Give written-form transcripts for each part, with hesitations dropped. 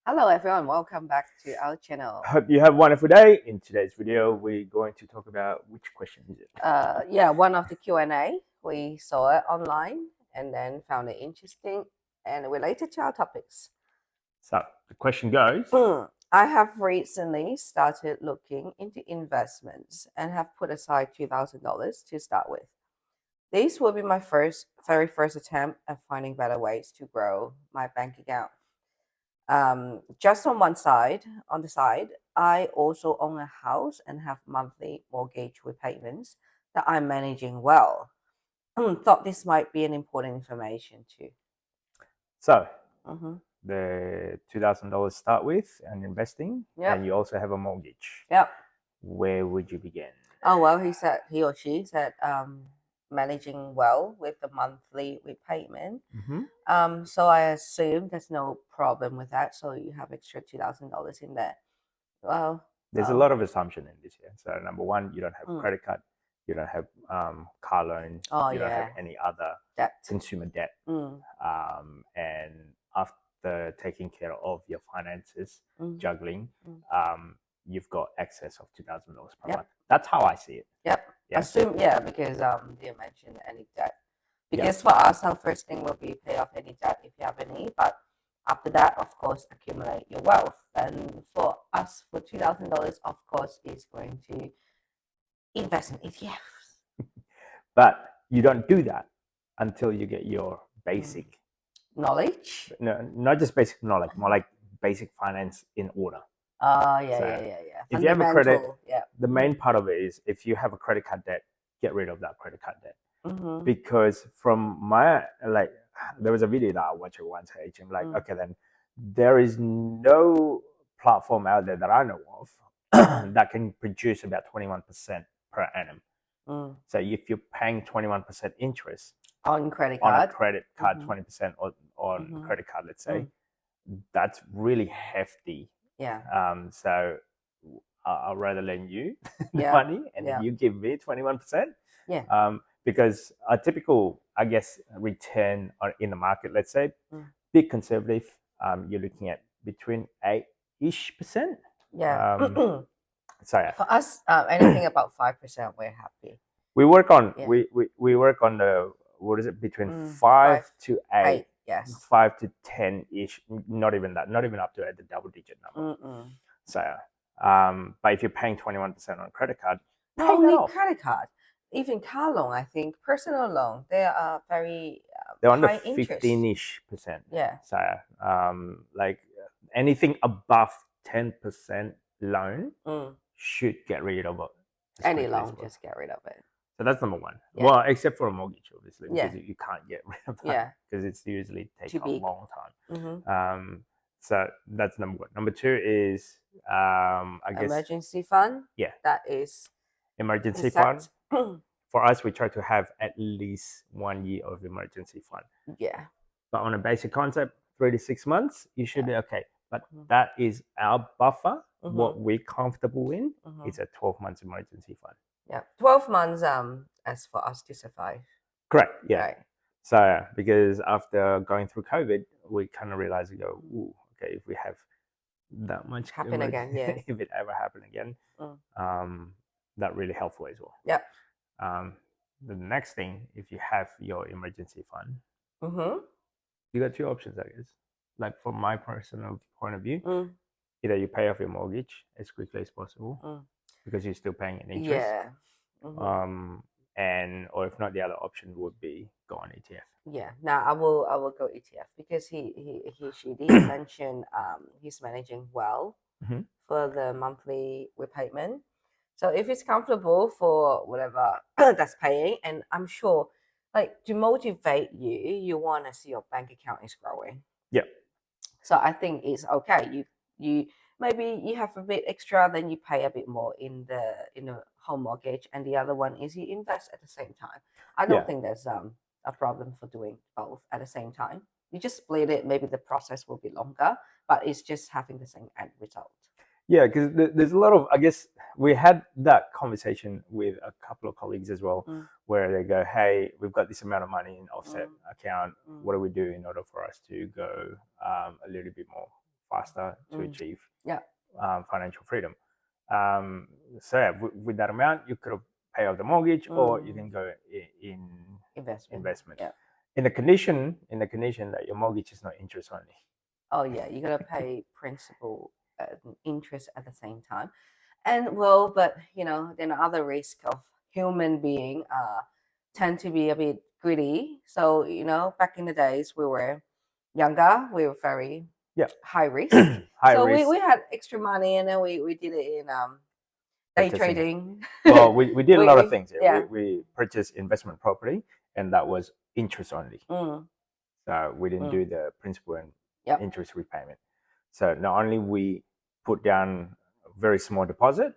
Hello everyone, welcome back to our channel. Hope you have a wonderful day. In today's video, we're going to talk about which question is it? One of the Q&A. We saw it online and then found it interesting and related to our topics. So the question goes, I have recently started looking into investments and have put aside $2,000 to start with. This will be my very first attempt at finding better ways to grow my bank account. Just on the side, I also own a house and have monthly mortgage repayments that I'm managing well. Thought this might be an important information too. so Mm-hmm. the $2,000 start with and investing, Yep. and you also have a mortgage. Yep. Where would you begin? Oh well, he or she said managing well with the monthly repayment. So I assume there's no problem with that. So you have extra $2,000 in there. Well, there's a lot of assumption in this here. So number one, you don't have credit card, you don't have car loan, you don't have any other consumer debt, and after taking care of your finances, juggling, you've got excess of $2,000 per month. That's how I see it. Yep. Yeah? Assume because you mentioned any debt. Because for us, our first thing will be pay off any debt if you have any, but after that, of course, accumulate your wealth. And for us, for $2,000, of course, is going to invest in ETFs. But you don't do that until you get your basic knowledge. No, not just basic knowledge, more like basic finance in order. Yeah. If you have a credit, the main part of it is if you have a credit card debt, get rid of that credit card debt. Because from my there was a video that I watched at one stage, and okay, then there is no platform out there that I know of that can produce about 21% per annum. So if you're paying 21% interest on credit card, 20% on credit card, let's say, that's really hefty. So I'll rather lend you money and then you give me 21%. Because a typical, I guess, return in the market, let's say, big conservative, you're looking at between 8-ish%. For us, anything about 5%, we're happy. We work on we work on the, what is it, between 5 to 8. Yes. 5 to 10-ish, not even that, not even up to the double digit number. So, but if you're paying 21% on a credit card, not only credit card, even car loan, I think, personal loan, they are very they're under 15-ish%. Yeah. So, like anything above 10% loan should get rid of it. Any loan, just get rid of it. So that's number one. Well, except for a mortgage, obviously, because you can't get rid of that because it's usually takes a long time. So that's number one. Number two is, I guess, emergency fund. Yeah, that is emergency fund. For us, we try to have at least 1 year of emergency fund. Yeah. But on a basic concept, 3 to 6 months, you should be okay. But that is our buffer. What we're comfortable in is a 12 months emergency fund. Yeah, 12 months as for us to survive. Correct, yeah. Right. So, because after going through COVID, we kind of realized, ooh, okay, if we have that much happen again, if it ever happen again, that really helpful as well. Yeah. The next thing, if you have your emergency fund, you got two options, I guess. Like from my personal point of view, either you pay off your mortgage as quickly as possible because you're still paying an interest. And or if not, the other option would be go on ETF. Yeah. Now I will go ETF because she did mention he's managing well for the monthly repayment. So if it's comfortable for whatever that's paying, and I'm sure, like, to motivate you, you want to see your bank account is growing. Yeah. So I think it's okay. You maybe you have a bit extra, then you pay a bit more in the home mortgage, and the other one is you invest at the same time. I don't think there's a problem for doing both at the same time. You just split it. Maybe the process will be longer, but it's just having the same end result. Yeah, because there's a lot of, I guess, we had that conversation with a couple of colleagues as well, where they go, hey, we've got this amount of money in offset account. What do we do in order for us to go a little bit more faster to achieve Yeah. Financial freedom. So yeah, with that amount, you could pay off the mortgage, or you can go in investment. Yeah. In the condition that your mortgage is not interest only. Oh yeah, you gotta pay principal and interest at the same time. And well, but then other risk of human being tend to be a bit greedy. So back in the days we were younger, we were very high risk. High So risk. we had extra money, and then we did it in day Purchasing. trading. Well, we did a lot of things. Yeah. We purchased investment property, and that was interest only. So we didn't do the principal and interest repayment. So not only we put down a very small deposit,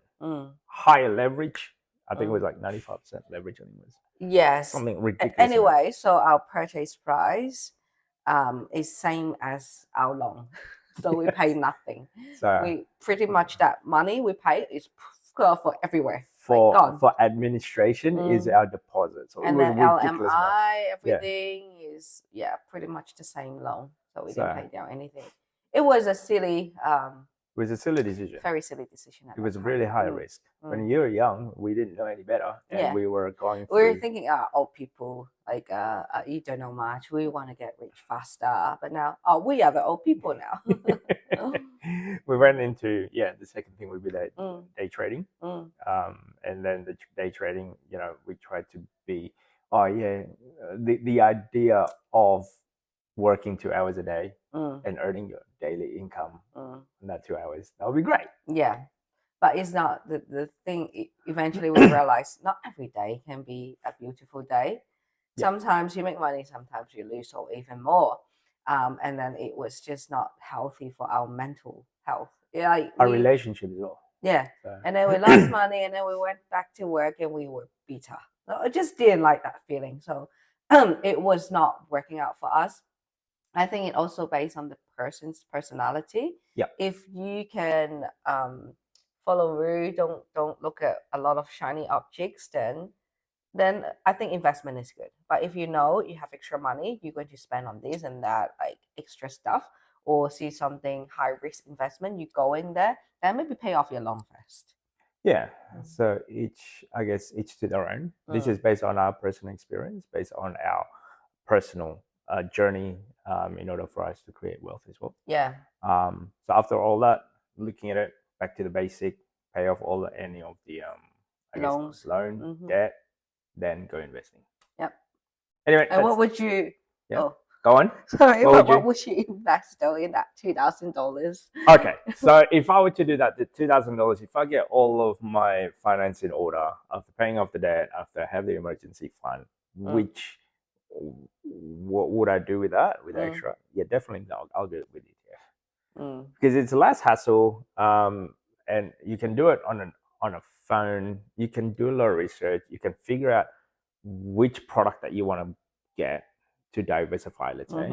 higher leverage. I think it was like 95% leverage. I think it was. Yes. Something ridiculous. Anyway, so our purchase price is same as our loan. So we pay nothing. So we pretty much that money we pay is for everywhere. For administration is our deposit. So and then LMI, everything is pretty much the same loan. So we didn't pay down anything. It was a silly it was a silly decision. Very silly decision. It was really high risk. When you were young, we didn't know any better, and we were going. We were thinking, old people like you don't know much. We want to get rich faster, but now, we are the old people now. We went into the second thing would be that day trading, and then the day trading. We tried to be the idea of working 2 hours a day and earning your daily income in that 2 hours. That would be great. Yeah. But it's not the thing. Eventually we realize not every day can be a beautiful day. Sometimes you make money, sometimes you lose, or even more. And then it was just not healthy for our mental health. Our relationship as well. Yeah. So. And then we lost money, and then we went back to work and we were bitter. I just didn't like that feeling. So it was not working out for us. I think it also based on the person's personality. Yeah. If you can follow rule, don't look at a lot of shiny objects, then I think investment is good. But if you have extra money, you're going to spend on this and that, like extra stuff, or see something high risk investment, you go in there, then maybe pay off your loan first. Yeah. So each to their own. This is based on our personal experience, based on our personal journey in order for us to create wealth as well. Yeah. So after all that, looking at it, back to the basic, pay off any of the loans, debt, then go investing. Yep. Anyway, and what would you? Yeah. Oh, go on. Sorry, what would you invest though in that $2,000? Okay, so if I were to do that, the $2,000, if I get all of my finance in order after paying off the debt, after I have the emergency fund, what would I do with that? With extra? Yeah, definitely. I'll do it with ETF because it's less hassle, and you can do it on a phone. You can do a lot of research. You can figure out which product that you want to get to diversify. Let's say,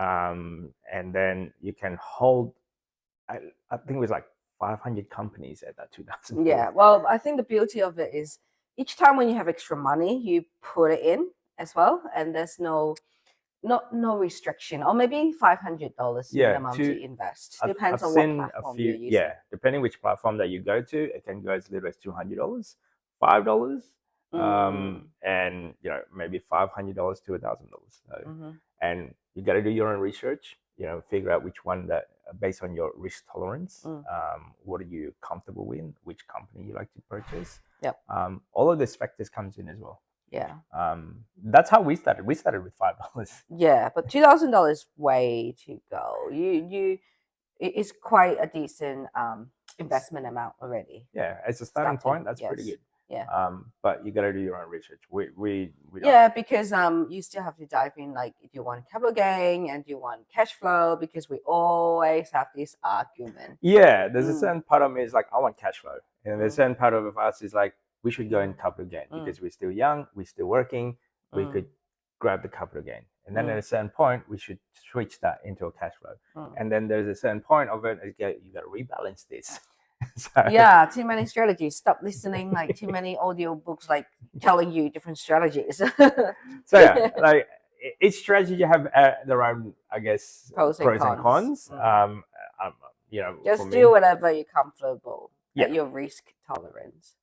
and then you can hold. I think it was like 500 companies at that 2000. Yeah, well, I think the beauty of it is each time when you have extra money, you put it in as well, and there's no restriction, or maybe $500 minimum to invest. Depends on what platform you're using. Yeah, depending which platform that you go to, it can go as little as $200, $5, and maybe $500 to $1,000. So, and you got to do your own research. Figure out which one that based on your risk tolerance. What are you comfortable with? Which company you like to purchase? Yep. All of these factors comes in as well. Yeah. That's how we started. We started with $5. Yeah, but $2,000 way to go. It's quite a decent investment amount already. Yeah, as a starting point, that's pretty good. Yeah. But you gotta do your own research. We don't. Because you still have to dive in, like, do you want capital gain and do you want cash flow? Because we always have this argument. Yeah, there's a certain part of me is like, I want cash flow, and there's a certain part of us is like, we should go in capital gain because we're still young, we're still working, we could grab the capital gain. And then at a certain point, we should switch that into a cash flow. And then there's a certain point of it, you got to rebalance this. Yeah, too many strategies. Stop listening, like too many audio books, like telling you different strategies. So yeah, like each strategy have their own, I guess, pros and cons. just do whatever you're comfortable at your risk tolerance.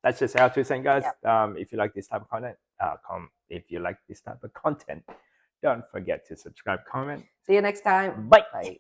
That's just our 2 cents, guys. Yep. If you like this type of content, don't forget to subscribe, comment. See you next time. Bye. Bye.